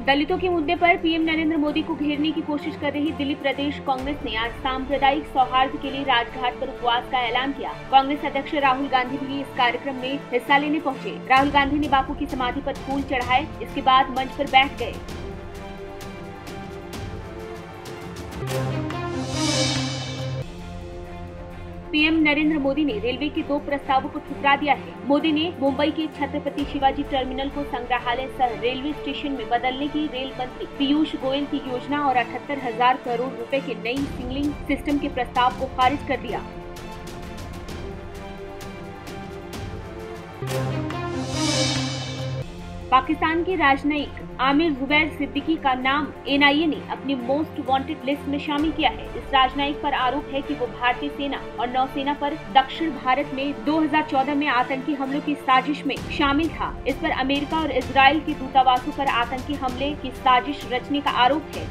दलितों के मुद्दे पर पीएम नरेंद्र मोदी को घेरने की कोशिश कर रही दिल्ली प्रदेश कांग्रेस ने आज सांप्रदायिक सौहार्द के लिए राजघाट पर उपवास का ऐलान किया। कांग्रेस अध्यक्ष राहुल गांधी भी इस कार्यक्रम में हिस्सा लेने पहुंचे। राहुल गांधी ने बापू की समाधि पर फूल चढ़ाए, इसके बाद मंच पर बैठ गए। पीएम नरेंद्र मोदी ने रेलवे के 2 प्रस्तावों को ठुकरा दिया है। मोदी ने मुंबई के छत्रपति शिवाजी टर्मिनल को संग्रहालय सह रेलवे स्टेशन में बदलने की रेल मंत्री पीयूष गोयल की योजना और 78,000 करोड़ रुपए के नई सिग्नलिंग सिस्टम के प्रस्ताव को खारिज कर दिया। पाकिस्तान के राजनयिक आमिर जुबैर सिद्दीकी का नाम एनआईए ने अपनी मोस्ट वांटेड लिस्ट में शामिल किया है। इस राजनयिक पर आरोप है कि वो भारतीय सेना और नौसेना पर दक्षिण भारत में 2014 में आतंकी हमलों की साजिश में शामिल था। इस पर अमेरिका और इजराइल के दूतावासों पर आतंकी हमले की साजिश रचने का आरोप है।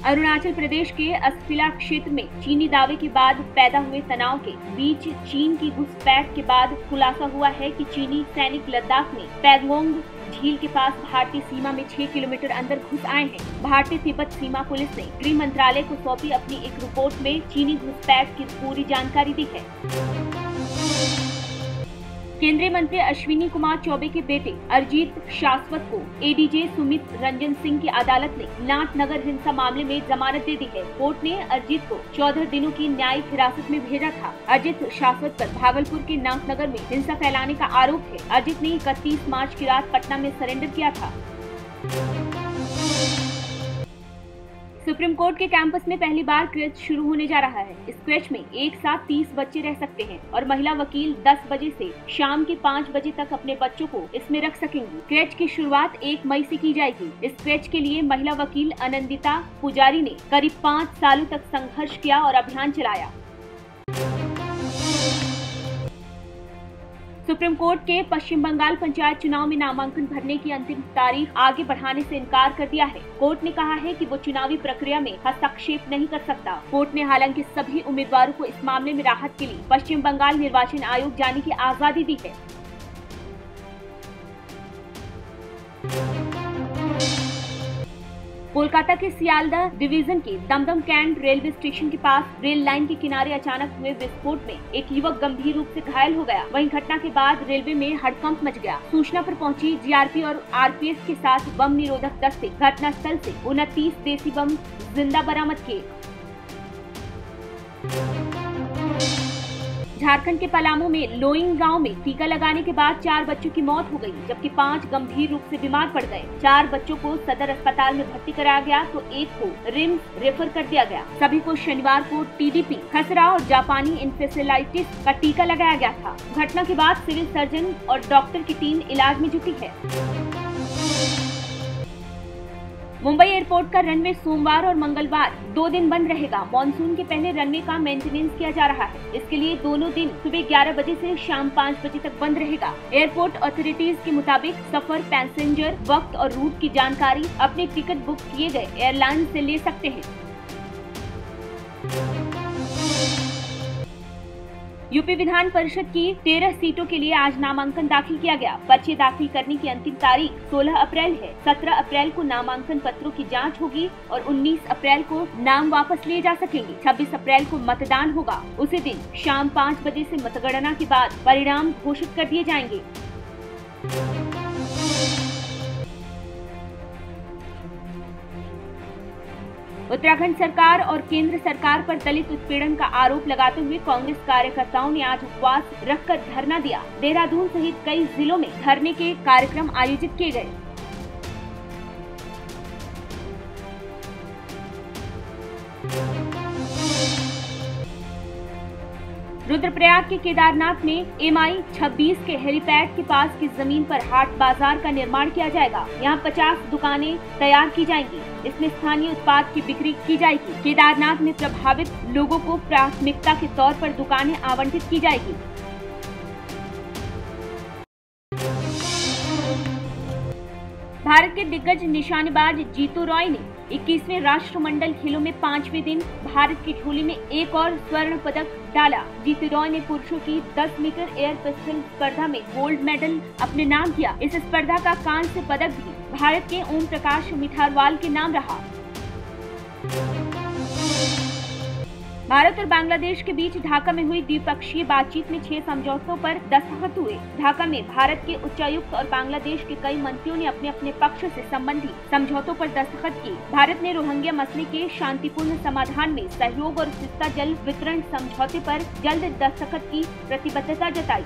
अरुणाचल प्रदेश के असफिला क्षेत्र में चीनी दावे के बाद पैदा हुए तनाव के बीच चीन की घुसपैठ के बाद खुलासा हुआ है कि चीनी सैनिक लद्दाख में पैंगोंग झील के पास भारतीय सीमा में 6 किलोमीटर अंदर घुस आए हैं। भारतीय तिब्बत सीमा पुलिस ने गृह मंत्रालय को सौंपी अपनी एक रिपोर्ट में चीनी घुसपैठ की पूरी जानकारी दी है। केंद्रीय मंत्री अश्विनी कुमार चौबे के बेटे अरिजीत शाश्वत को एडीजे सुमित रंजन सिंह की अदालत ने नाथनगर हिंसा मामले में जमानत दे दी है। कोर्ट ने अरिजीत को 14 दिनों की न्यायिक हिरासत में भेजा था। अरिजीत शाश्वत पर भागलपुर के नाथनगर में हिंसा फैलाने का आरोप है। अरिजीत ने 31 मार्च की रात पटना में सरेंडर किया था। सुप्रीम कोर्ट के कैंपस में पहली बार क्रेच शुरू होने जा रहा है। इस क्रेच में एक साथ 30 बच्चे रह सकते हैं और महिला वकील 10 बजे से शाम के 5 बजे तक अपने बच्चों को इसमें रख सकेंगी। क्रेच की शुरुआत 1 मई से की जाएगी। इस क्रेच के लिए महिला वकील आनंदिता पुजारी ने करीब 5 सालों तक संघर्ष किया और अभियान चलाया। सुप्रीम कोर्ट के पश्चिम बंगाल पंचायत चुनाव में नामांकन भरने की अंतिम तारीख आगे बढ़ाने से इनकार कर दिया है। कोर्ट ने कहा है कि वो चुनावी प्रक्रिया में हस्तक्षेप नहीं कर सकता। कोर्ट ने हालांकि सभी उम्मीदवारों को इस मामले में राहत के लिए पश्चिम बंगाल निर्वाचन आयोग जाने की आजादी दी है। कोलकाता के सियालदह डिवीजन के दमदम कैंट रेलवे स्टेशन के पास रेल लाइन के किनारे अचानक हुए विस्फोट में एक युवक गंभीर रूप से घायल हो गया। वहीं घटना के बाद रेलवे में हड़कंप मच गया। सूचना पर पहुंची जीआरपी और आरपीएफ के साथ बम निरोधक दस्ते घटनास्थल से 29 देसी बम जिंदा बरामद किए। झारखंड के पलामू में लोइंग गांव में टीका लगाने के बाद 4 बच्चों की मौत हो गई, जबकि 5 गंभीर रूप से बीमार पड़ गए। 4 बच्चों को सदर अस्पताल में भर्ती कराया गया तो एक को रिम्स रेफर कर दिया गया। सभी को शनिवार को टीडीपी, खसरा और जापानी इंसेफेलाइटिस का टीका लगाया गया था। घटना के बाद सिविल सर्जन और डॉक्टर की टीम इलाज में जुटी है। मुंबई एयरपोर्ट का रनवे सोमवार और मंगलवार 2 दिन बंद रहेगा। मॉनसून के पहले रनवे का मेंटेनेंस किया जा रहा है। इसके लिए दोनों दिन सुबह 11 बजे से शाम 5 बजे तक बंद रहेगा। एयरपोर्ट अथॉरिटीज के मुताबिक सफर, पैसेंजर, वक्त और रूट की जानकारी अपने टिकट बुक किए गए एयरलाइन से ले सकते हैं। यूपी विधान परिषद की 13 सीटों के लिए आज नामांकन दाखिल किया गया। पर्चे दाखिल करने की अंतिम तारीख 16 अप्रैल है। 17 अप्रैल को नामांकन पत्रों की जांच होगी और 19 अप्रैल को नाम वापस लिए जा सकेंगे। 26 अप्रैल को मतदान होगा। उसी दिन शाम 5 बजे से मतगणना के बाद परिणाम घोषित कर दिए जाएंगे। उत्तराखंड सरकार और केंद्र सरकार पर दलित उत्पीड़न का आरोप लगाते हुए कांग्रेस कार्यकर्ताओं ने आज उपवास रखकर धरना दिया। देहरादून सहित कई जिलों में धरने के कार्यक्रम आयोजित किए गए। रुद्रप्रयाग के केदारनाथ में MI 26 के हेलीपैड के पास की जमीन पर हाट बाजार का निर्माण किया जाएगा। यहाँ 50 दुकानें तैयार की जाएंगी। इसमें स्थानीय उत्पाद की बिक्री की जाएगी। केदारनाथ में प्रभावित लोगों को प्राथमिकता के तौर पर दुकानें आवंटित की जाएगी। भारत के दिग्गज निशानेबाज जीतू रॉय ने 21वें राष्ट्रमंडल खेलों में 5वें दिन भारत की झोली में एक और स्वर्ण पदक डाला। जीतू रॉय ने पुरुषों की 10 मीटर एयर पिस्टल स्पर्धा में गोल्ड मेडल अपने नाम किया। इस स्पर्धा का कांस्य पदक भी भारत के ओम प्रकाश मिठारवाल के नाम रहा। भारत और बांग्लादेश के बीच ढाका में हुई द्विपक्षीय बातचीत में 6 समझौतों पर दस्तखत हुए। ढाका में भारत के उच्चायुक्त और बांग्लादेश के कई मंत्रियों ने अपने अपने पक्ष से संबंधित समझौतों पर दस्तखत किए। भारत ने रोहिंग्या मसले के शांतिपूर्ण समाधान में सहयोग और सस्ता जल वितरण समझौते पर जल्द दस्तखत की प्रतिबद्धता जताई।